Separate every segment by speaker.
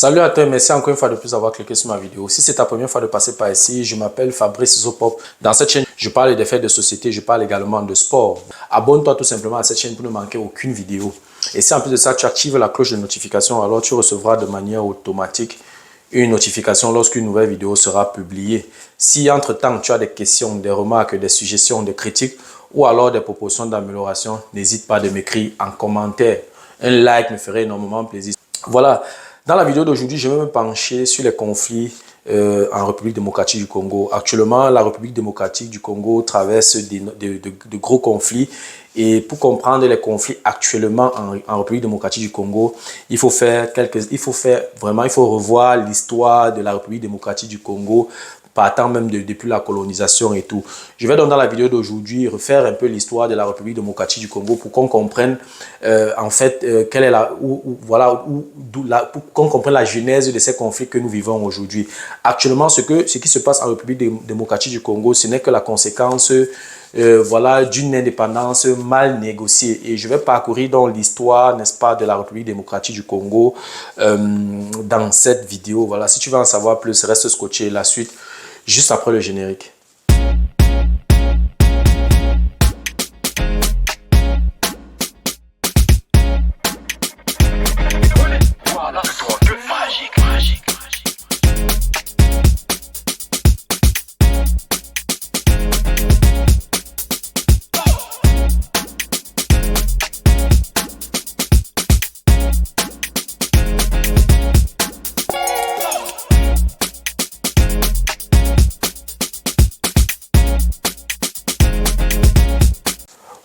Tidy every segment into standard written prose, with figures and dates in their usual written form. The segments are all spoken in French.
Speaker 1: Salut à toi, merci encore une fois de plus d'avoir cliqué sur ma vidéo. Si c'est ta première fois de passer par ici, je m'appelle Fabrice Zopop. Dans cette chaîne, je parle des faits de société, je parle également de sport. Abonne-toi tout simplement à cette chaîne pour ne manquer aucune vidéo. Et si en plus de ça, tu actives la cloche de notification, alors tu recevras de manière automatique une notification lorsqu'une nouvelle vidéo sera publiée. Si entre-temps, tu as des questions, des remarques, des suggestions, des critiques ou alors des propositions d'amélioration, n'hésite pas de m'écrire en commentaire. Un like me ferait énormément plaisir. Voilà. Dans la vidéo d'aujourd'hui, je vais me pencher sur les conflits en République démocratique du Congo. Actuellement, la République démocratique du Congo traverse de gros conflits. Et pour comprendre les conflits actuellement en République démocratique du Congo, il faut revoir l'histoire de la République démocratique du Congo, partant même depuis la colonisation et tout. Je vais donc dans la vidéo d'aujourd'hui refaire un peu l'histoire de la République démocratique du Congo pour qu'on comprenne quelle est pour qu'on comprenne la genèse de ces conflits que nous vivons aujourd'hui. Actuellement, ce qui se passe en République démocratique du Congo, ce n'est que la conséquence d'une indépendance mal négociée. Et je vais parcourir dans l'histoire, n'est-ce pas, de la République démocratique du Congo dans cette vidéo. Voilà, si tu veux en savoir plus, reste scotché. La suite juste après le générique.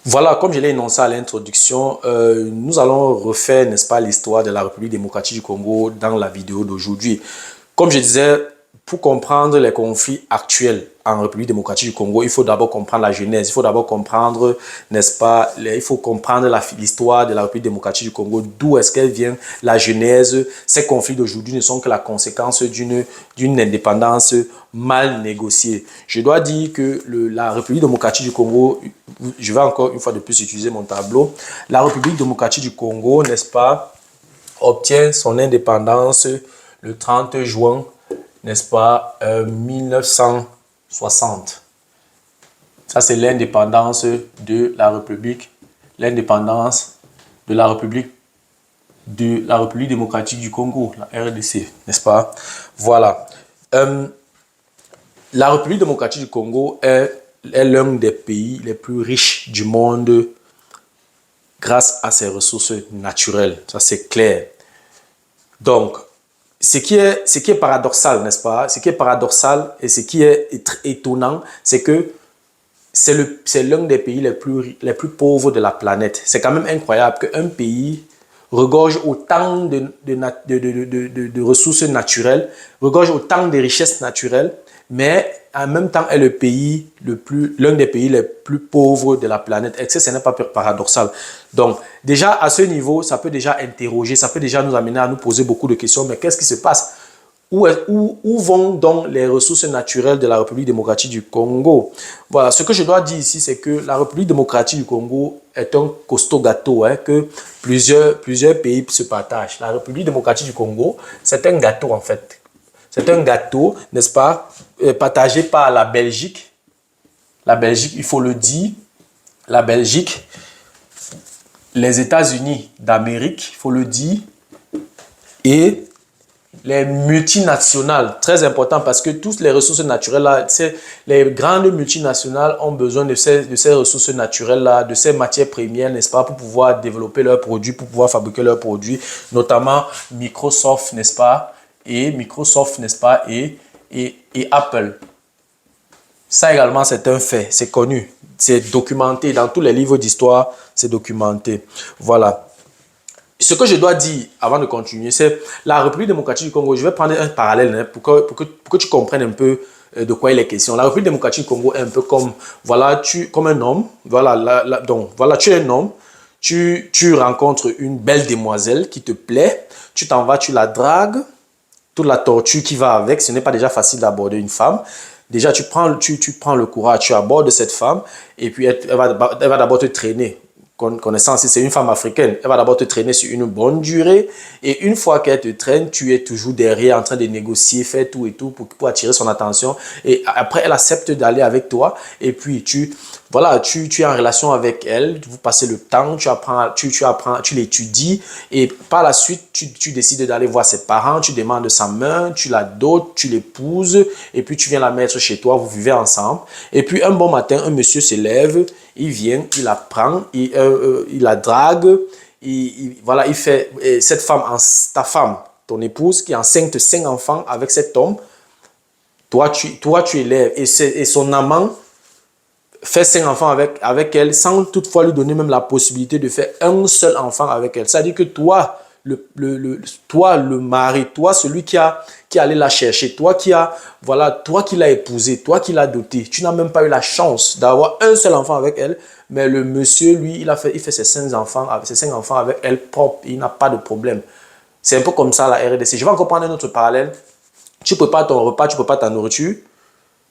Speaker 1: Voilà, comme je l'ai énoncé à l'introduction, nous allons refaire, n'est-ce pas, l'histoire de la République démocratique du Congo dans la vidéo d'aujourd'hui. Comme je disais, pour comprendre les conflits actuels en République démocratique du Congo, il faut d'abord comprendre la genèse, il faut d'abord comprendre, n'est-ce pas, il faut comprendre l'histoire de la République démocratique du Congo, d'où est-ce qu'elle vient, la genèse. Ces conflits d'aujourd'hui ne sont que la conséquence d'une indépendance mal négociée. Je dois dire que la République démocratique du Congo, je vais encore une fois de plus utiliser mon tableau, la République démocratique du Congo, n'est-ce pas, obtient son indépendance le 30 juin, n'est-ce pas, 1960. Ça, c'est l'indépendance de la République, l'indépendance de la République démocratique du Congo, la RDC, n'est-ce pas? Voilà. La République démocratique du Congo est l'un des pays les plus riches du monde grâce à ses ressources naturelles. Ça, c'est clair. Donc, ce qui est paradoxal, n'est-ce pas? Ce qui est paradoxal et ce qui est étonnant, c'est que c'est l'un des pays les plus pauvres de la planète. C'est quand même incroyable qu'un pays regorge autant de ressources naturelles, regorge autant de richesses naturelles, mais en même temps est l'un des pays les plus pauvres de la planète. Et que ce n'est pas paradoxal. Donc, déjà, à ce niveau, ça peut déjà interroger, ça peut déjà nous amener à nous poser beaucoup de questions. Mais qu'est-ce qui se passe? Où vont donc les ressources naturelles de la République démocratique du Congo? Voilà, ce que je dois dire ici, c'est que la République démocratique du Congo est un costaud gâteau que plusieurs pays se partagent. La République démocratique du Congo, c'est un gâteau en fait. C'est un gâteau, n'est-ce pas, partagé par la Belgique. La Belgique, il faut le dire, la Belgique, les États-Unis d'Amérique, il faut le dire, et les multinationales, très important parce que toutes les ressources naturelles-là, les grandes multinationales ont besoin de ces ressources naturelles-là, de ces matières premières, n'est-ce pas, pour pouvoir développer leurs produits, pour pouvoir fabriquer leurs produits, notamment Microsoft, n'est-ce pas, et Apple. Ça également, c'est un fait, c'est connu, c'est documenté dans tous les livres d'histoire, c'est documenté. Voilà. Ce que je dois dire avant de continuer, c'est la République démocratique du Congo. Je vais prendre un parallèle pour que tu comprennes un peu de quoi il est question. La République démocratique du Congo est un peu comme, voilà, comme un homme. Voilà, donc, voilà, tu es un homme. Tu rencontres une belle demoiselle qui te plaît. Tu t'en vas, tu la dragues. Toute la torture qui va avec. Ce n'est pas déjà facile d'aborder une femme. Déjà, tu prends le courage, tu abordes cette femme et puis elle va d'abord te traîner. connaissant si c'est une femme africaine, elle va d'abord te traîner sur une bonne durée et une fois qu'elle te traîne, tu es toujours derrière en train de négocier, faire tout et tout pour attirer son attention et après elle accepte d'aller avec toi et puis tu es en relation avec elle, vous passez le temps, tu l'étudies et par la suite tu décides d'aller voir ses parents, tu demandes sa main, tu la dotes, tu l'épouses et puis tu viens la mettre chez toi, vous vivez ensemble et puis un bon matin, un monsieur se lève, il vient, il la prend, il la drague, voilà, il fait cette femme, ta femme, ton épouse qui est enceinte de 5 enfants avec cet homme, toi tu élèves et son amant fait 5 enfants avec elle sans toutefois lui donner même la possibilité de faire un seul enfant avec elle. C'est-à-dire que toi, le mari, toi, celui qui est allé la chercher, toi qui l'as épousée, toi qui l'as dotée, tu n'as même pas eu la chance d'avoir un seul enfant avec elle, mais le monsieur, lui, il fait ses 5 enfants avec elle propre, il n'a pas de problème. C'est un peu comme ça la RDC. Je vais encore prendre un autre parallèle. Tu prépares ton repas, tu prépares ta nourriture,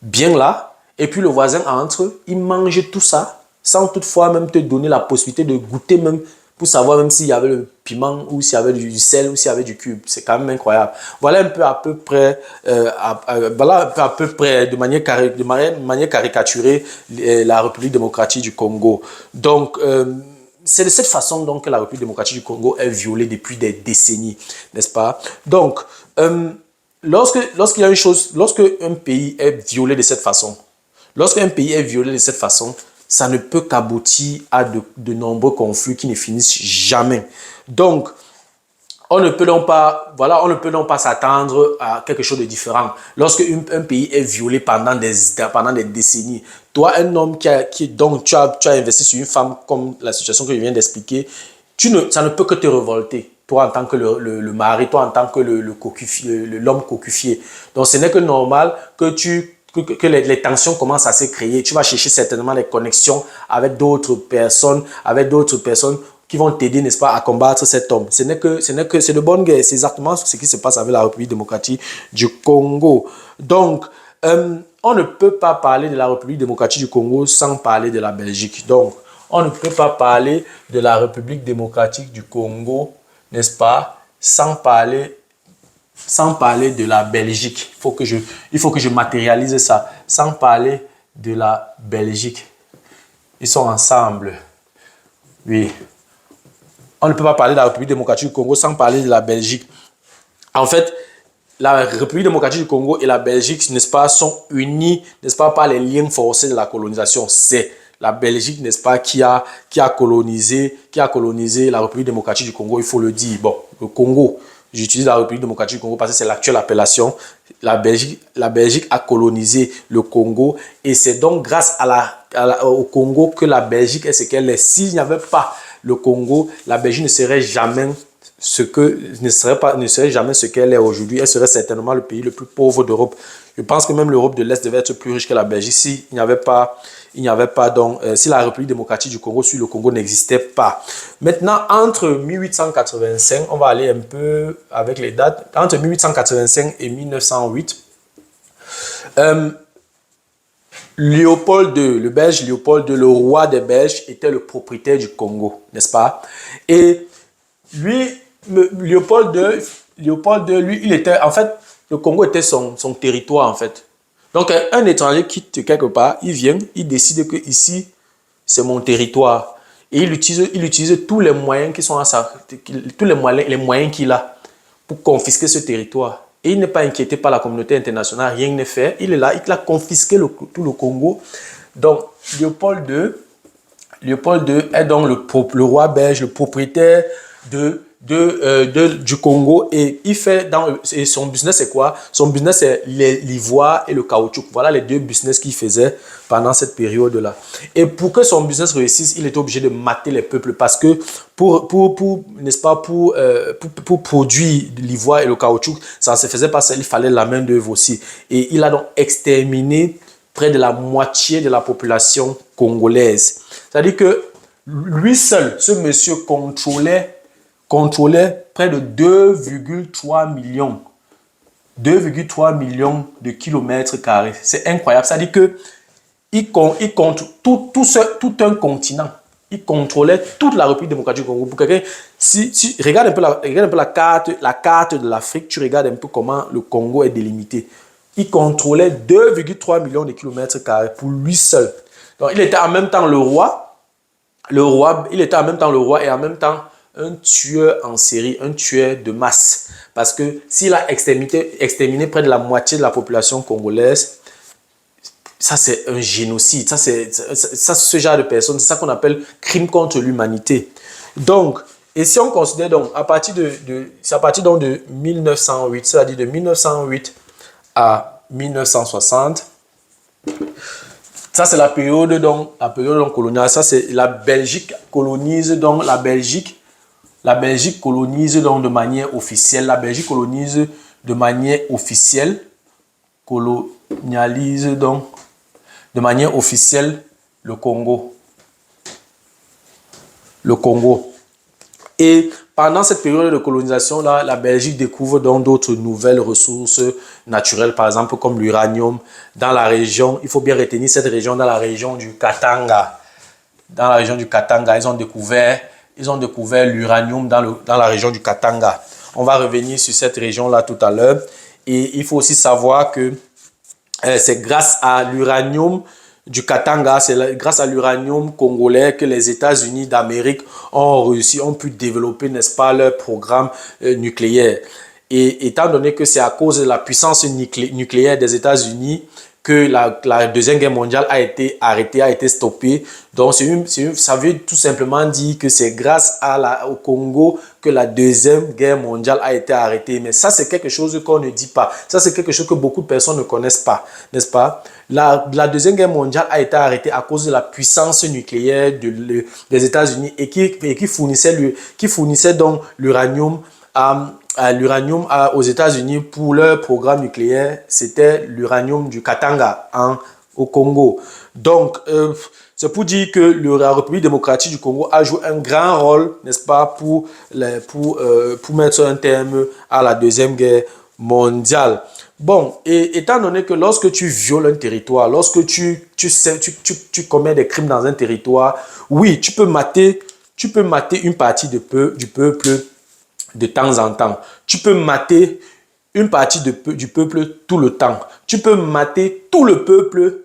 Speaker 1: bien là, et puis le voisin entre, il mange tout ça, sans toutefois même te donner la possibilité de goûter même, pour savoir même s'il y avait le piment, ou s'il y avait du sel, ou s'il y avait du cube. C'est quand même incroyable. Voilà un peu à peu près, de manière caricaturée, la République démocratique du Congo. Donc, c'est de cette façon donc, que la République démocratique du Congo est violée depuis des décennies, n'est-ce pas? Donc, lorsqu'il y a une chose, lorsque un pays est violé de cette façon, ça ne peut qu'aboutir à de nombreux conflits qui ne finissent jamais. Donc, on ne peut donc pas s'attendre à quelque chose de différent. Lorsque un pays est violé pendant des décennies, toi, un homme donc tu as investi sur une femme comme la situation que je viens d'expliquer, ça ne peut que te révolter. Toi en tant que le mari, toi en tant que l'homme cocufié. Donc, ce n'est que normal que les tensions commencent à se créer. Tu vas chercher certainement des connexions avec d'autres personnes qui vont t'aider, n'est-ce pas, à combattre cet homme. C'est de bonne guerre. C'est exactement ce qui se passe avec la République démocratique du Congo. Donc, on ne peut pas parler de la République démocratique du Congo sans parler de la Belgique. Donc, on ne peut pas parler de la République démocratique du Congo, n'est-ce pas, sans parler de la Belgique. Il faut que je matérialise ça. Sans parler de la Belgique. Ils sont ensemble. Oui. On ne peut pas parler de la République démocratique du Congo sans parler de la Belgique. En fait, la République démocratique du Congo et la Belgique, n'est-ce pas, sont unis, n'est-ce pas, par les liens forcés de la colonisation. C'est la Belgique, n'est-ce pas, qui a colonisé la République démocratique du Congo, il faut le dire. Bon, le Congo, j'utilise la République démocratique du Congo parce que c'est l'actuelle appellation. La Belgique a colonisé le Congo et c'est donc grâce au Congo que la Belgique est ce qu'elle est. S'il n'y avait pas le Congo, la Belgique ne serait jamais ce qu'elle est aujourd'hui. Elle serait certainement le pays le plus pauvre d'Europe. Je pense que même l'Europe de l'Est devait être plus riche que la Belgique si la République démocratique du Congo, si le Congo n'existait pas. Maintenant, entre 1885, on va aller un peu avec les dates, entre 1885 et 1908, Léopold II, le Belge Léopold II, le roi des Belges, était le propriétaire du Congo, n'est-ce pas? Et lui, Léopold II, lui, il était, en fait, le Congo était son territoire, en fait. Donc, un étranger quitte quelque part, il vient, il décide que ici, c'est mon territoire. Et il utilise tous les moyens qui sont les moyens qu'il a pour confisquer ce territoire. Et il n'est pas inquiété par la communauté internationale, rien n'est fait. Il est là, il a confisqué tout le Congo. Donc, Léopold II est donc le roi belge, le propriétaire du Congo, et et son business c'est quoi? Son business c'est l'ivoire et le caoutchouc. Voilà les deux business qu'il faisait pendant cette période-là. Et pour que son business réussisse, il était obligé de mater les peuples parce que n'est-ce pas, pour produire l'ivoire et le caoutchouc, ça ne se faisait pas seul, il fallait la main d'œuvre aussi. Et il a donc exterminé près de la moitié de la population congolaise. C'est-à-dire que lui seul, ce monsieur contrôlait près de 2,3 millions de kilomètres carrés. C'est incroyable. C'est-à-dire qu'il compte tout un continent. il contrôlait toute la République démocratique du Congo. Pour quelqu'un, si regarde un peu la carte de l'Afrique, tu regardes un peu comment le Congo est délimité. Il contrôlait 2,3 millions de kilomètres carrés pour lui seul. Donc, il était en même temps le roi. Il était en même temps le roi et en même temps un tueur en série, un tueur de masse. Parce que s'il a exterminé près de la moitié de la population congolaise, ça c'est un génocide. Ça, ce genre de personnes, c'est ça qu'on appelle crime contre l'humanité. Donc, et si on considère donc, c'est à partir donc de 1908, c'est-à-dire de 1908 à 1960, ça c'est la période donc coloniale. Ça c'est la Belgique colonise donc la Belgique colonise donc de manière officielle. La Belgique colonise de manière officielle, colonialise donc de manière officielle le Congo. Le Congo. Et pendant cette période de colonisation-là, la Belgique découvre donc d'autres nouvelles ressources naturelles, par exemple comme l'uranium dans la région. Il faut bien retenir cette région dans la région du Katanga. Dans la région du Katanga, ils ont découvert l'uranium dans la région du Katanga. On va revenir sur cette région-là tout à l'heure. Et il faut aussi savoir que c'est grâce à l'uranium du Katanga, c'est grâce à l'uranium congolais que les États-Unis d'Amérique ont pu développer, n'est-ce pas, leur programme nucléaire. Et étant donné que c'est à cause de la puissance nucléaire des États-Unis que la Deuxième Guerre mondiale a été arrêtée, a été stoppée. Donc, ça veut tout simplement dire que c'est grâce au Congo que la Deuxième Guerre mondiale a été arrêtée. Mais ça, c'est quelque chose qu'on ne dit pas. Ça, c'est quelque chose que beaucoup de personnes ne connaissent pas, n'est-ce pas? La Deuxième Guerre mondiale a été arrêtée à cause de la puissance nucléaire des États-Unis et qui fournissait donc l'uranium aux États-Unis pour leur programme nucléaire. C'était l'uranium du Katanga au Congo. Donc, c'est pour dire que la République démocratique du Congo a joué un grand rôle, n'est-ce pas, pour mettre un terme à la Deuxième Guerre mondiale. Bon, et étant donné que lorsque tu violes un territoire, lorsque tu commets des crimes dans un territoire, oui, tu peux mater une partie du peuple de temps en temps. Tu peux mater une partie du peuple tout le temps. Tu peux mater tout le peuple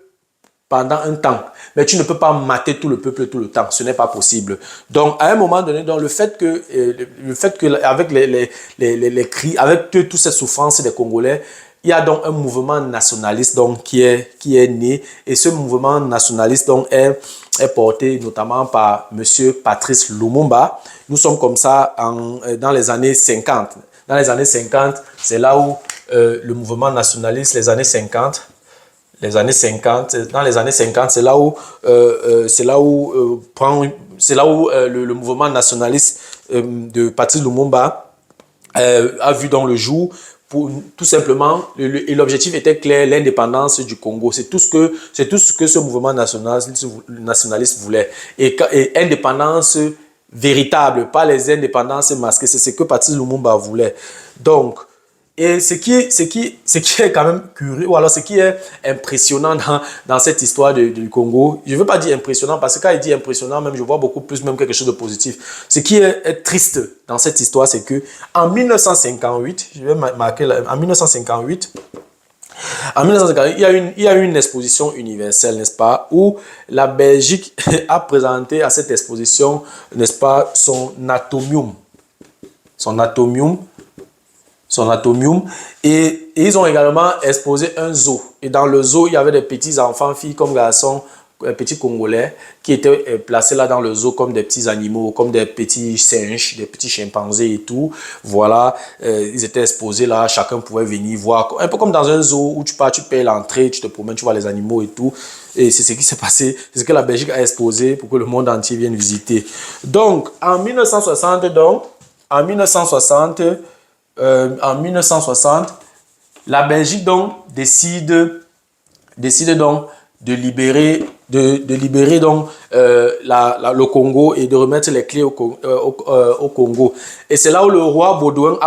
Speaker 1: pendant un temps, mais tu ne peux pas mater tout le peuple tout le temps. Ce n'est pas possible. Donc, à un moment donné, donc, le fait que avec les cris, avec toutes ces souffrances des Congolais, il y a donc un mouvement nationaliste donc, qui est né. Et ce mouvement nationaliste donc, est porté notamment par M. Patrice Lumumba. Nous sommes comme ça dans les années 50. Dans les années 50, c'est là où le mouvement nationaliste, dans les années 50, c'est là où le mouvement nationaliste de Patrice Lumumba a vu dans le jour. Tout simplement, et l'objectif était clair, l'indépendance du Congo. C'est tout ce que ce mouvement nationaliste voulait. Et indépendance véritable, pas les indépendances masquées. C'est ce que Patrice Lumumba voulait. Donc, et ce qui est quand même curieux, ou alors ce qui est impressionnant dans cette histoire du Congo, je ne veux pas dire impressionnant, parce que quand il dit impressionnant, même, je vois beaucoup plus même quelque chose de positif. Ce qui est triste dans cette histoire, c'est que en 1958, je vais marquer là, en 1958, il y a eu une exposition universelle, n'est-ce pas, où la Belgique a présenté à cette exposition, n'est-ce pas, son atomium. Et ils ont également exposé un zoo. Et dans le zoo, il y avait des petits enfants, filles comme garçons, petits Congolais, qui étaient placés là dans le zoo comme des petits animaux, comme des petits singes, des petits chimpanzés et tout. Voilà, ils étaient exposés là, chacun pouvait venir voir. Un peu comme dans un zoo où tu payes l'entrée, tu te promènes, tu vois les animaux et tout. Et c'est ce qui s'est passé, c'est ce que la Belgique a exposé pour que le monde entier vienne visiter. Donc, en 1960, la Belgique donc décide donc de libérer donc le Congo et de remettre les clés au Congo. Et c'est là où le roi Baudouin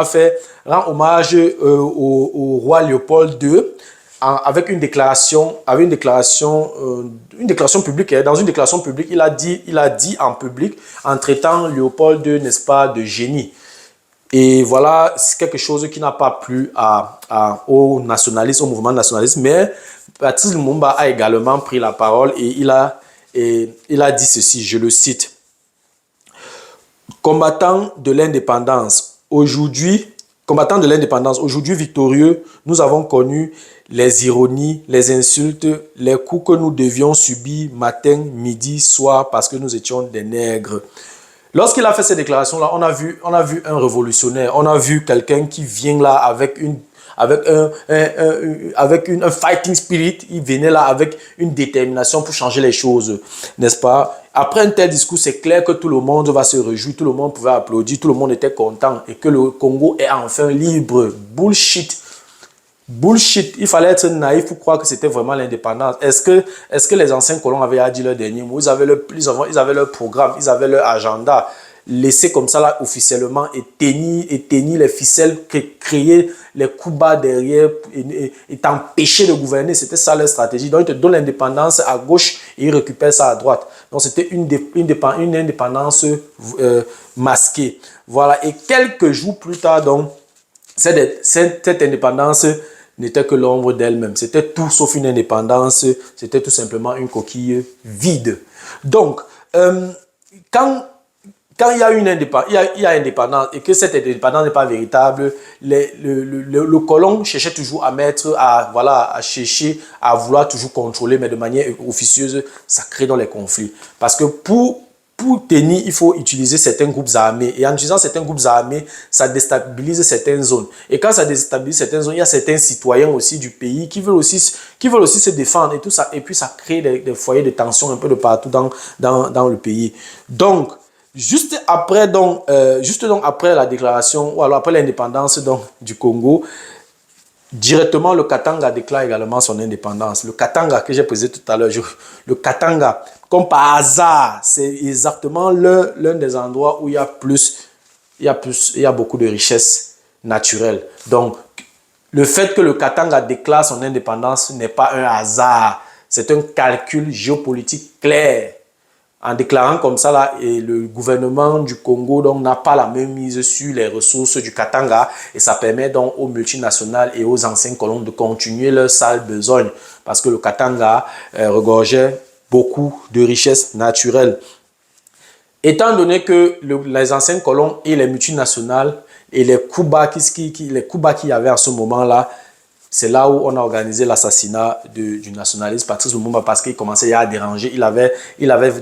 Speaker 1: rend hommage au roi Léopold II avec une déclaration publique. Dans une déclaration publique, il a dit en public, en traitant Léopold II, n'est-ce pas, de génie. Et voilà, c'est quelque chose qui n'a pas plu au nationalisme, au mouvement nationaliste. Mais Patrice Lumumba a également pris la parole et il a dit ceci, je le cite. Combattant de l'indépendance, aujourd'hui victorieux, nous avons connu les ironies, les insultes, les coups que nous devions subir matin, midi, soir parce que nous étions des nègres. Lorsqu'il a fait ces déclarations-là, on a vu un révolutionnaire, on a vu quelqu'un qui vient là avec un fighting spirit, il venait là avec une détermination pour changer les choses, n'est-ce pas? Après un tel discours, c'est clair que tout le monde va se réjouir, tout le monde pouvait applaudir, tout le monde était content et que le Congo est enfin libre. Bullshit. Bullshit, il fallait être naïf pour croire que c'était vraiment l'indépendance. Est-ce que les anciens colons avaient dit leur dernier mot? Ils avaient leur programme, ils avaient leur agenda. Laisser comme ça là officiellement et tenir les ficelles, créer les coups bas derrière et t'empêcher de gouverner. C'était ça leur stratégie. Donc ils te donnent l'indépendance à gauche et ils récupèrent ça à droite. Donc c'était une indépendance masquée. Voilà. Et quelques jours plus tard, donc, cette indépendance n'était que l'ombre d'elle-même. C'était tout sauf une indépendance. C'était tout simplement une coquille vide. Donc, quand il y a une indépendance et que cette indépendance n'est pas véritable, le colon cherchait toujours à chercher à vouloir toujours contrôler, mais de manière officieuse, ça crée dans les conflits. Parce que pour tenir, il faut utiliser certains groupes armés. Et en utilisant certains groupes armés, ça déstabilise certaines zones. Et quand ça déstabilise certaines zones, il y a certains citoyens aussi du pays qui veulent aussi se défendre et tout ça. Et puis ça crée des foyers de tension un peu de partout dans le pays. Donc, juste après la déclaration, ou alors après l'indépendance du Congo, directement, le Katanga déclare également son indépendance. Le Katanga que j'ai posé tout à l'heure, le Katanga, comme par hasard, c'est exactement l'un des endroits où il y a beaucoup de richesses naturelles. Donc, le fait que le Katanga déclare son indépendance n'est pas un hasard, c'est un calcul géopolitique clair. En déclarant comme ça, là, et le gouvernement du Congo n'a pas la même mise sur les ressources du Katanga et ça permet donc aux multinationales et aux anciens colons de continuer leur sale besogne parce que le Katanga regorgeait beaucoup de richesses naturelles. Étant donné que les anciens colons et les multinationales et les coups bas qu'il y avait à ce moment-là, c'est là où on a organisé l'assassinat du nationaliste Patrice Lumumba parce qu'il commençait à déranger. Il avait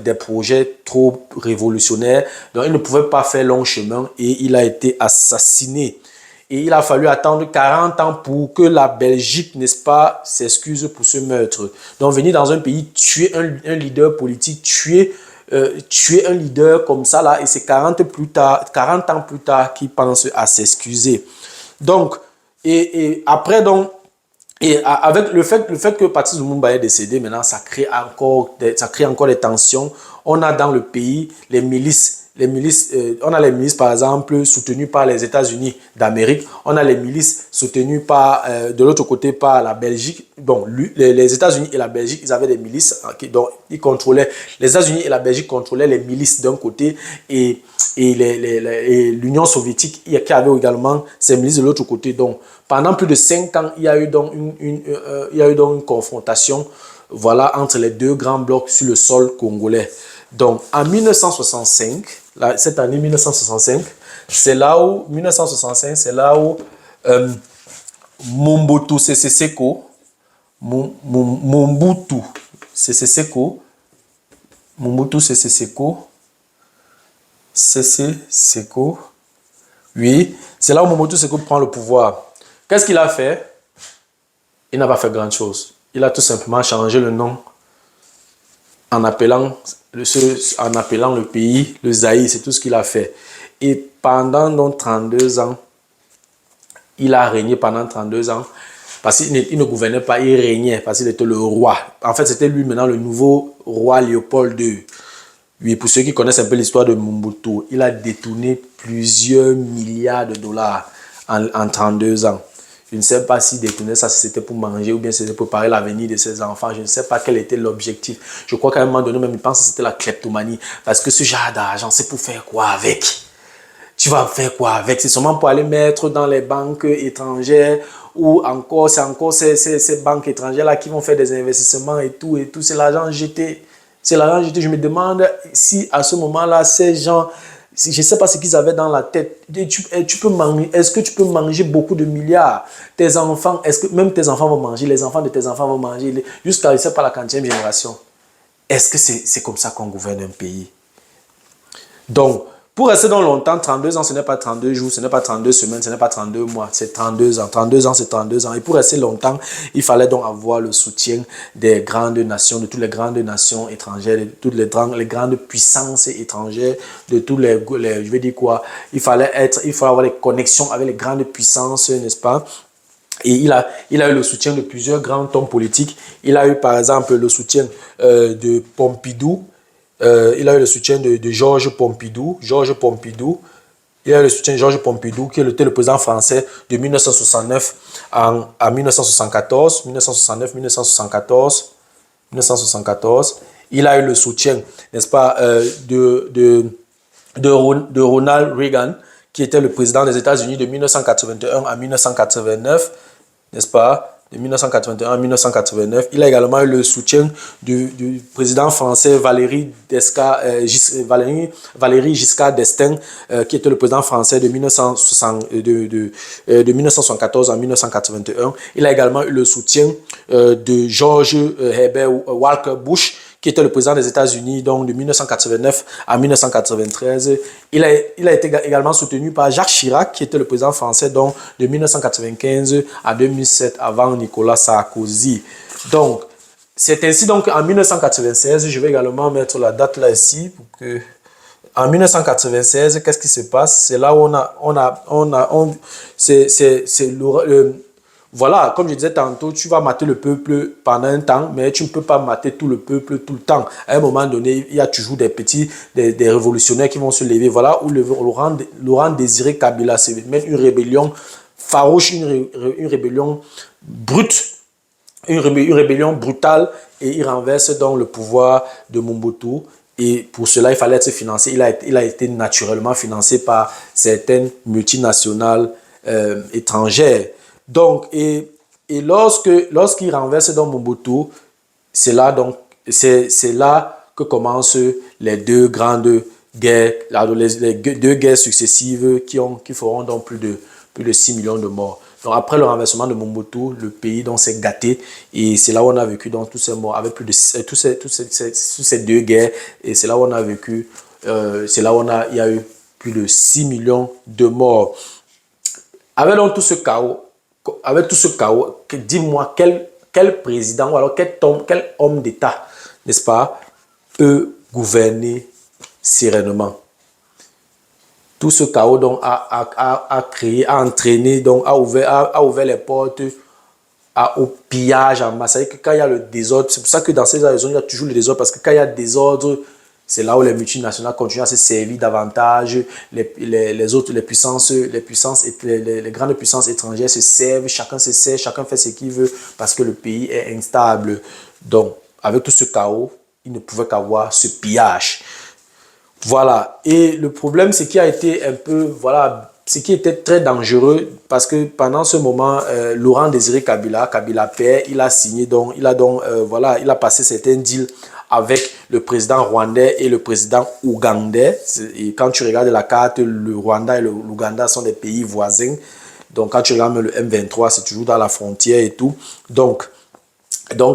Speaker 1: des projets trop révolutionnaires. Donc, il ne pouvait pas faire long chemin et il a été assassiné. Et il a fallu attendre 40 ans pour que la Belgique, n'est-ce pas, s'excuse pour ce meurtre. Donc, venir dans un pays, tuer un leader politique, tuer un leader comme ça, là, et c'est 40 ans plus tard qu'il pense à s'excuser. Donc, et après, donc, et avec le fait que Patrice Lumumba est décédé, maintenant, ça crée encore des tensions. On a dans le pays les milices, on a les milices, par exemple, soutenues par les États-Unis d'Amérique. On a les milices soutenues de l'autre côté par la Belgique. Bon, les États-Unis et la Belgique, ils avaient des milices, donc ils contrôlaient. Les États-Unis et la Belgique contrôlaient les milices d'un côté et l'Union soviétique qui avait également ses milices de l'autre côté. Donc, pendant plus de 5 ans, il y a eu donc une confrontation, voilà, entre les deux grands blocs sur le sol congolais. Donc, en 1965, cette année 1965, c'est là où Mobutu Sese Seko, oui, c'est là où Mobutu Seko prend le pouvoir. Qu'est-ce qu'il a fait? Il n'a pas fait grand-chose. Il a tout simplement changé le nom en appelant le pays le Zaïre. C'est tout ce qu'il a fait. Et pendant donc 32 ans, il a régné pendant 32 ans. Parce qu'il ne gouvernait pas, il régnait parce qu'il était le roi. En fait, c'était lui maintenant le nouveau roi Léopold II. Oui, pour ceux qui connaissent un peu l'histoire de Mobutu, il a détourné plusieurs milliards de dollars en 32 ans. Je ne sais pas s'il détenait ça, si c'était pour manger ou bien c'était pour préparer l'avenir de ses enfants. Je ne sais pas quel était l'objectif. Je crois qu'à un moment donné, même il pense que c'était la kleptomanie. Parce que ce genre d'argent, c'est pour faire quoi avec? Tu vas faire quoi avec? C'est seulement pour aller mettre dans les banques étrangères ou encore, c'est encore ces banques étrangères-là qui vont faire des investissements et tout. C'est l'argent jeté. C'est l'argent jeté. Je me demande si à ce moment-là, ces gens, je ne sais pas ce qu'ils avaient dans la tête. Tu peux manger, est-ce que tu peux manger beaucoup de milliards? Tes enfants, est-ce que même tes enfants vont manger? Les enfants de tes enfants vont manger jusqu'à, je ne sais pas, la 40e génération. Est-ce que c'est comme ça qu'on gouverne un pays? Donc, pour rester dans longtemps, 32 ans, ce n'est pas 32 jours, ce n'est pas 32 semaines, ce n'est pas 32 mois, c'est 32 ans. 32 ans, c'est 32 ans. Et pour rester longtemps, il fallait donc avoir le soutien des grandes nations, de toutes les grandes nations étrangères, de toutes les grandes puissances étrangères, de tous je vais dire quoi, il fallait avoir les connexions avec les grandes puissances, n'est-ce pas? Et il a eu le soutien de plusieurs grands hommes politiques. Il a eu par exemple le soutien de Pompidou. Il a eu le soutien de Georges Pompidou. Il a eu le soutien de Georges Pompidou, qui était le président français de 1969 à 1974. 1974. Il a eu le soutien, n'est-ce pas, de Ronald Reagan, qui était le président des États-Unis de 1981 à 1989, n'est-ce pas? De 1981 à 1989. Il a également eu le soutien du président français Valéry Giscard d'Estaing, qui était le président français de 1974 à 1981. Il a également eu le soutien de George Herbert Walker Bush, qui était le président des États-Unis donc de 1989 à 1993. Il a été également soutenu par Jacques Chirac, qui était le président français donc de 1995 à 2007 avant Nicolas Sarkozy. Donc, c'est ainsi donc en 1996, je vais également mettre la date là ici pour que... En 1996, qu'est-ce qui se passe? C'est là où voilà, comme je disais tantôt, tu vas mater le peuple pendant un temps, mais tu ne peux pas mater tout le peuple tout le temps. À un moment donné, il y a toujours des révolutionnaires qui vont se lever. Voilà où Laurent Désiré Kabila se mène une rébellion farouche, une rébellion brute, une rébellion brutale, et il renverse donc le pouvoir de Mobutu. Et pour cela, il fallait être financé. Il a été naturellement financé par certaines multinationales étrangères. Donc, et lorsqu'il renverse dans Mobutu, c'est là que commencent les deux grandes guerres, les deux guerres successives qui feront donc plus de 6 millions de morts. Donc après le renversement de Mobutu, le pays s'est gâté, et c'est là où on a vécu donc tous ces morts, avec plus de tous ces deux guerres, et c'est là où on a vécu, il y a eu plus de 6 millions de morts. Avec donc tout ce chaos, dis-moi quel président ou alors quel homme d'État, n'est-ce pas, peut gouverner sereinement. Tout ce chaos donc a créé, a entraîné, donc a ouvert les portes au pillage en masse. C'est-à-dire que quand il y a le désordre, c'est pour ça que dans ces zones, il y a toujours le désordre, parce que quand il y a désordre, c'est là où les multinationales continuent à se servir davantage. Les grandes puissances étrangères se servent, chacun se sert, chacun fait ce qu'il veut, parce que le pays est instable. Donc, avec tout ce chaos, il ne pouvait qu'avoir ce pillage. Voilà. Et le problème, c'est qu'il a été un peu, voilà, ce qui était très dangereux, parce que pendant ce moment, Laurent Désiré Kabila père, il a signé, donc, il a passé certains deals avec le président rwandais et le président ougandais. Et quand tu regardes la carte, le Rwanda et l'Ouganda sont des pays voisins. Donc, quand tu regardes le M23, c'est toujours dans la frontière et tout. Donc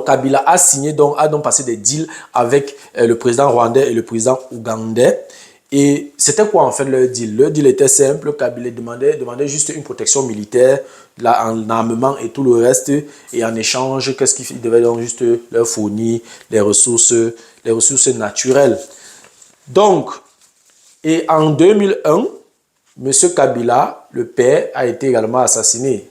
Speaker 1: Kabila a signé, a passé des deals avec le président rwandais et le président ougandais. Et c'était quoi en fait leur deal? Leur deal était simple. Kabila demandait juste une protection militaire, en armement et tout le reste. Et en échange, qu'est-ce qu'il devait donc juste leur fournir? Les ressources naturelles. Donc, et en 2001, M. Kabila, le père, a été également assassiné.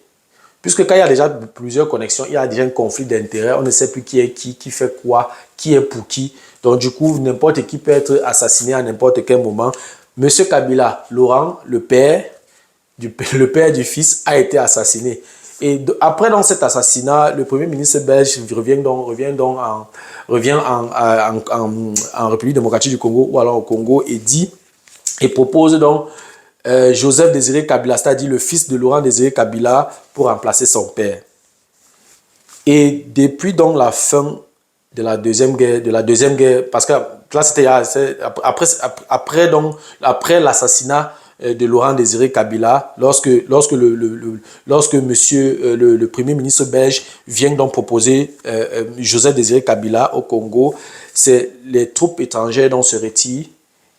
Speaker 1: Puisque quand il y a déjà plusieurs connexions, il y a déjà un conflit d'intérêts, on ne sait plus qui est qui fait quoi, qui est pour qui. Donc du coup, n'importe qui peut être assassiné à n'importe quel moment. Monsieur Kabila, Laurent, le père du fils, a été assassiné. Et après dans cet assassinat, le premier ministre belge revient en République démocratique du Congo ou alors au Congo et propose donc Joseph Désiré Kabila, c'est-à-dire le fils de Laurent Désiré Kabila, pour remplacer son père. Et depuis donc la fin de la deuxième guerre, parce que là c'était après l'assassinat de Laurent Désiré Kabila, lorsque monsieur le premier ministre belge vient donc proposer Joseph Désiré Kabila au Congo, c'est les troupes étrangères donc se retirent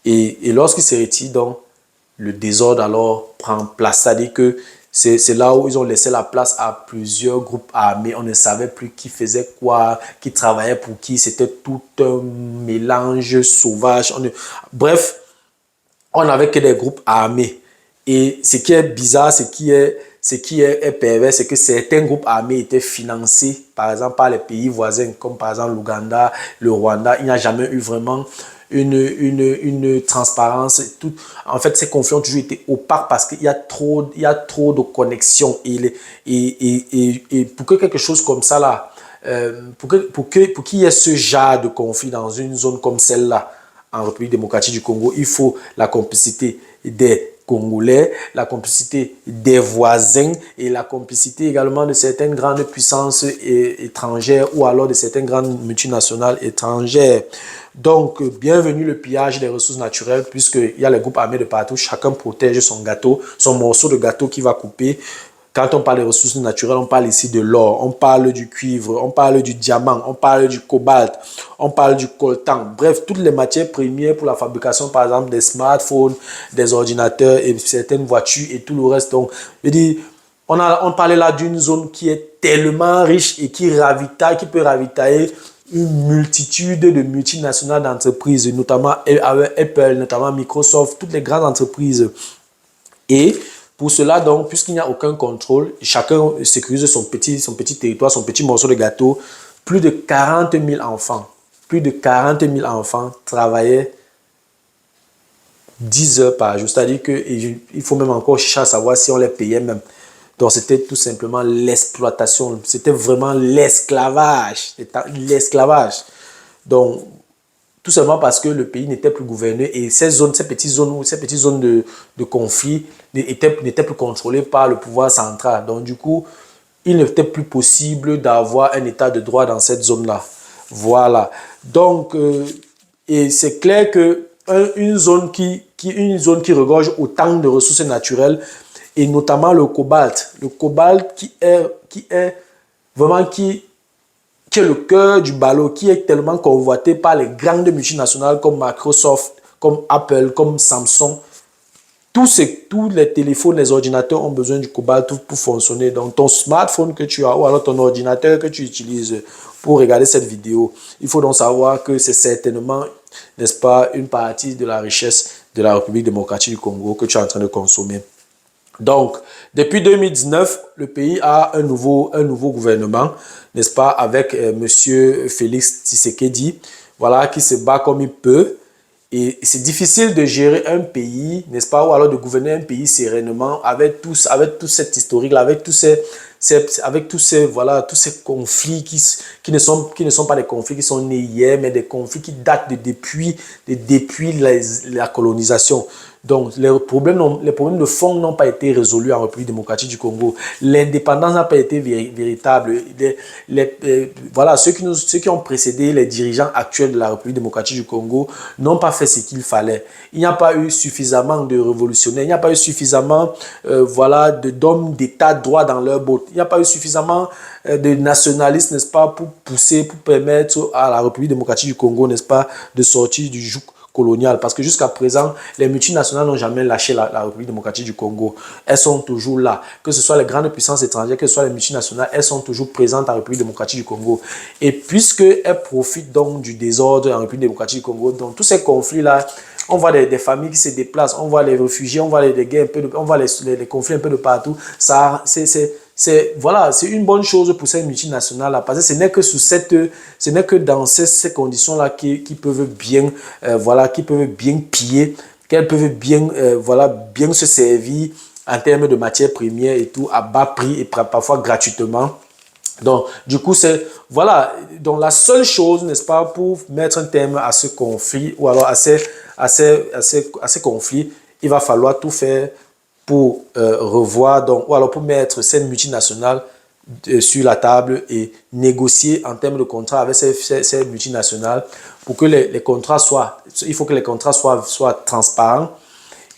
Speaker 1: et lorsqu'ils se retirent donc le désordre alors prend place, c'est-à-dire que c'est là où ils ont laissé la place à plusieurs groupes armés. On ne savait plus qui faisait quoi, qui travaillait pour qui. C'était tout un mélange sauvage. Bref, on n'avait que des groupes armés. Et ce qui est bizarre, ce qui est pervers, c'est que certains groupes armés étaient financés, par exemple, par les pays voisins, comme par exemple l'Ouganda, le Rwanda. Il n'y a jamais eu vraiment une transparence. En fait, ces conflits ont toujours été opaques parce qu'il y a trop de connexions. Et pour que quelque chose comme ça, là, pour qu'il y ait ce genre de conflit dans une zone comme celle-là, en République démocratique du Congo, il faut la complicité des Congolais, la complicité des voisins et la complicité également de certaines grandes puissances étrangères ou alors de certaines grandes multinationales étrangères. Donc, bienvenue le pillage des ressources naturelles puisqu'il y a les groupes armés de partout, chacun protège son gâteau, son morceau de gâteau qui va couper. Quand on parle des ressources naturelles, on parle ici de l'or, on parle du cuivre, on parle du diamant, on parle du cobalt, on parle du coltan. Bref, toutes les matières premières pour la fabrication, par exemple, des smartphones, des ordinateurs et certaines voitures et tout le reste. Donc, je dis, on parlait là d'une zone qui est tellement riche et qui peut ravitailler une multitude de multinationales d'entreprises, notamment Apple, notamment Microsoft, toutes les grandes entreprises. Et pour cela, donc, puisqu'il n'y a aucun contrôle, chacun sécurise son petit territoire, son petit morceau de gâteau. Plus de 40 000 enfants travaillaient 10 heures par jour. C'est-à-dire qu'il faut même encore chercher à savoir si on les payait même. Donc, c'était tout simplement l'exploitation. C'était vraiment l'esclavage. Donc, tout simplement parce que le pays n'était plus gouverné et ces petites zones de conflit n'étaient plus contrôlées par le pouvoir central. Donc, du coup, il n'était plus possible d'avoir un état de droit dans cette zone-là. Voilà. Donc, et c'est clair que une zone qui regorge autant de ressources naturelles, et notamment le cobalt qui est vraiment qui est le cœur du ballot, qui est tellement convoité par les grandes multinationales comme Microsoft, comme Apple, comme Samsung. Tous les téléphones, les ordinateurs ont besoin du cobalt pour fonctionner. Donc, ton smartphone que tu as ou alors ton ordinateur que tu utilises pour regarder cette vidéo, il faut donc savoir que c'est certainement, n'est-ce pas, une partie de la richesse de la République démocratique du Congo que tu es en train de consommer. Donc, depuis 2019, le pays a un nouveau gouvernement, n'est-ce pas, avec monsieur Félix Tshisekedi, voilà, qui se bat comme il peut. Et c'est difficile de gérer un pays, n'est-ce pas, ou alors de gouverner un pays sereinement avec tout cet historique-là, avec tous ces conflits qui ne sont pas des conflits qui sont nés hier, mais des conflits qui datent depuis la colonisation. Donc, les problèmes de fond n'ont pas été résolus en République démocratique du Congo. L'indépendance n'a pas été véritable. Voilà, ceux qui ont précédé les dirigeants actuels de la République démocratique du Congo n'ont pas fait ce qu'il fallait. Il n'y a pas eu suffisamment de révolutionnaires, il n'y a pas eu suffisamment d'hommes d'État droit dans leur botte. Il n'y a pas eu suffisamment de nationalistes, n'est-ce pas, pour permettre à la République démocratique du Congo, n'est-ce pas, de sortir du joug colonial. Parce que jusqu'à présent, les multinationales n'ont jamais lâché la République démocratique du Congo. Elles sont toujours là. Que ce soit les grandes puissances étrangères, que ce soit les multinationales, elles sont toujours présentes en République démocratique du Congo. Et puisqu'elles profitent donc du désordre en République démocratique du Congo, donc tous ces conflits-là, on voit des familles qui se déplacent, on voit les réfugiés, on voit les guerres, on voit les conflits un peu de partout. Ça, c'est une bonne chose pour ces multinationales-là, parce que ce n'est que dans ces conditions-là qui peuvent bien, qui peuvent bien piller, qu'elles peuvent bien, bien se servir en termes de matières premières et tout, à bas prix et parfois gratuitement. Donc, du coup, c'est, voilà, donc la seule chose, n'est-ce pas, pour mettre un terme à ce conflit, ou alors à ces conflits, il va falloir tout faire pour revoir, donc, ou alors pour mettre cette multinationale sur la table et négocier en termes de contrat avec ces multinationales pour que les contrats soient, il faut que les contrats soient transparents.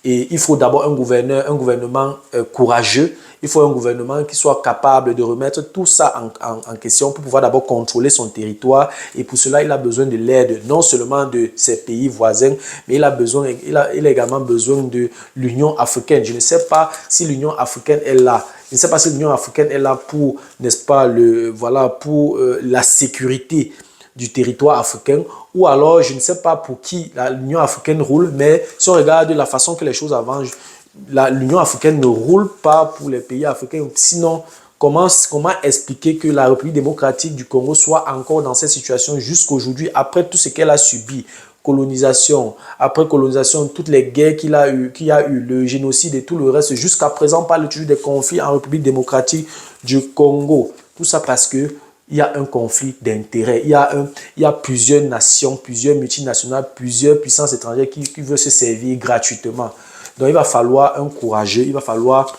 Speaker 1: Et il faut d'abord un gouvernement courageux. Il faut un gouvernement qui soit capable de remettre tout ça en question pour pouvoir d'abord contrôler son territoire. Et pour cela, il a besoin de l'aide, non seulement de ses pays voisins, mais il a également besoin de l'Union africaine. Je ne sais pas si l'Union africaine est là. Je ne sais pas si l'Union africaine est là pour, n'est-ce pas, pour la sécurité du territoire africain, ou alors je ne sais pas pour qui l'Union africaine roule, mais si on regarde la façon que les choses avancent, l'Union africaine ne roule pas pour les pays africains. Sinon, comment expliquer que la République démocratique du Congo soit encore dans cette situation jusqu'aujourd'hui, après tout ce qu'elle a subi, colonisation, après colonisation, toutes les guerres qu'il a eu, le génocide et tout le reste, jusqu'à présent, on parle toujours des conflits en République démocratique du Congo. Tout ça parce que il y a un conflit d'intérêts. Il y a plusieurs nations, plusieurs multinationales, plusieurs puissances étrangères qui veulent se servir gratuitement. Donc, il va falloir un courageux, il va falloir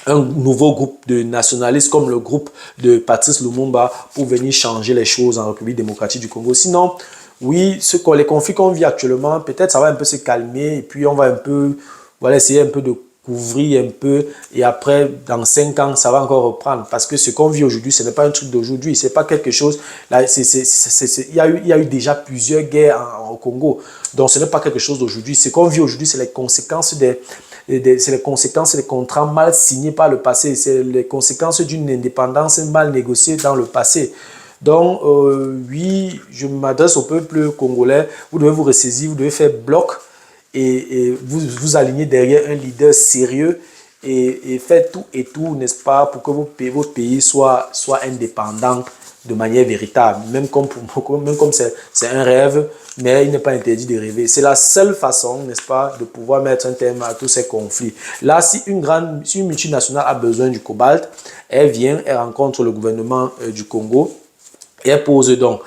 Speaker 1: un nouveau groupe de nationalistes comme le groupe de Patrice Lumumba pour venir changer les choses en République démocratique du Congo. Sinon, oui, les conflits qu'on vit actuellement, peut-être ça va un peu se calmer et puis on va un peu, voilà, essayer un peu de couvrir un peu et après dans 5 ans ça va encore reprendre parce que ce qu'on vit aujourd'hui ce n'est pas un truc d'aujourd'hui, c'est pas quelque chose là, il y a eu déjà plusieurs guerres au Congo, donc ce n'est pas quelque chose d'aujourd'hui. Ce qu'on vit aujourd'hui c'est les conséquences c'est les conséquences des contrats mal signés par le passé, c'est les conséquences d'une indépendance mal négociée dans le passé. Donc oui, je m'adresse au peuple congolais, vous devez vous ressaisir, vous devez faire bloc et vous aligner derrière un leader sérieux et faire tout, n'est-ce pas, pour que votre pays soit indépendant de manière véritable. Même comme c'est un rêve, mais il n'est pas interdit de rêver. C'est la seule façon, n'est-ce pas, de pouvoir mettre un terme à tous ces conflits. Là, si une multinationale a besoin du cobalt, elle vient, elle rencontre le gouvernement du Congo et elle pose donc,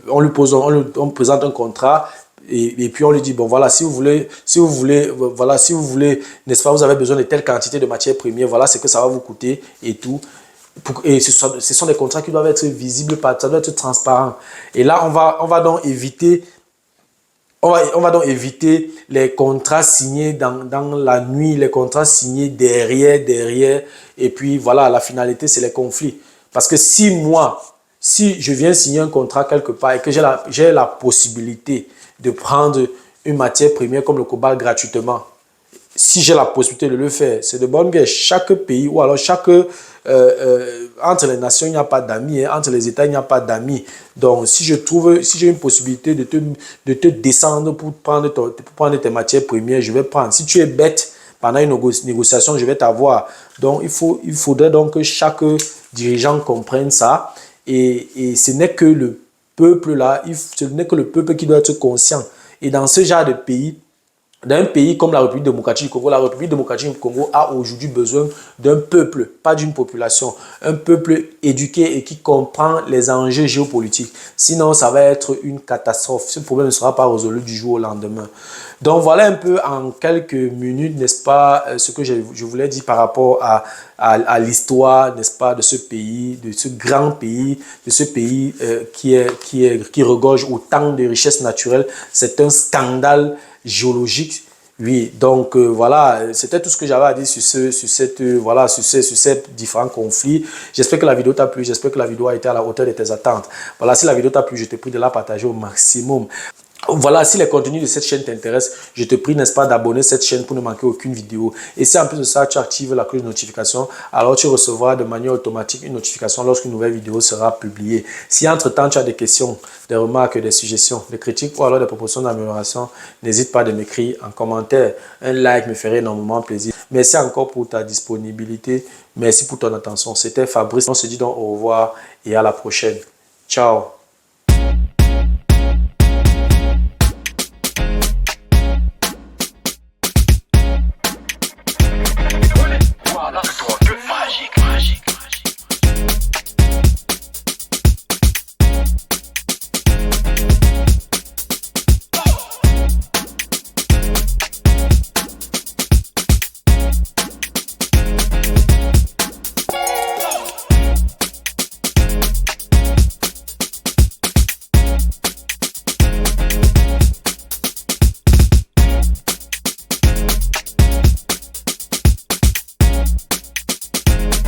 Speaker 1: on présente un contrat. Et puis on lui dit bon voilà, si vous voulez, n'est-ce pas, vous avez besoin de telle quantité de matières premières, voilà ce que ça va vous coûter et tout. Et ce sont des contrats qui doivent être visibles, ça doit être transparent. Et là on va donc éviter les contrats signés dans la nuit, les contrats signés derrière. Et puis voilà, la finalité c'est les conflits. Parce que si je viens signer un contrat quelque part et que j'ai la possibilité de prendre une matière première comme le cobalt gratuitement, si j'ai la possibilité de le faire, c'est de bonne guerre. Chaque pays, ou alors entre les nations, il n'y a pas d'amis, hein, entre les États, il n'y a pas d'amis. Donc, si j'ai une possibilité de te descendre pour prendre tes matières premières, je vais prendre. Si tu es bête, pendant une négociation, je vais t'avoir. Donc, il faudrait donc que chaque dirigeant comprenne ça. Et ce n'est que le peuple là, ce n'est que le peuple qui doit être conscient. Et dans ce genre de pays, dans un pays comme la République démocratique du Congo, la République démocratique du Congo a aujourd'hui besoin d'un peuple, pas d'une population. Un peuple éduqué et qui comprend les enjeux géopolitiques. Sinon, ça va être une catastrophe. Ce problème ne sera pas résolu du jour au lendemain. Donc, voilà un peu en quelques minutes, n'est-ce pas, ce que je voulais dire par rapport à l'histoire, n'est-ce pas, de ce pays, de ce grand pays, de ce pays qui regorge autant de richesses naturelles. C'est un scandale géologique. Oui, donc voilà, c'était tout ce que j'avais à dire sur ces différents conflits. J'espère que la vidéo t'a plu, j'espère que la vidéo a été à la hauteur de tes attentes. Voilà, si la vidéo t'a plu, je te prie de la partager au maximum. Voilà, si les contenus de cette chaîne t'intéressent, je te prie, n'est-ce pas, d'abonner cette chaîne pour ne manquer aucune vidéo. Et si en plus de ça, tu actives la cloche de notification, alors tu recevras de manière automatique une notification lorsqu'une nouvelle vidéo sera publiée. Si entre-temps, tu as des questions, des remarques, des suggestions, des critiques ou alors des propositions d'amélioration, n'hésite pas à m'écrire en commentaire. Un like me ferait énormément plaisir. Merci encore pour ta disponibilité. Merci pour ton attention. C'était Fabrice. On se dit donc au revoir et à la prochaine. Ciao.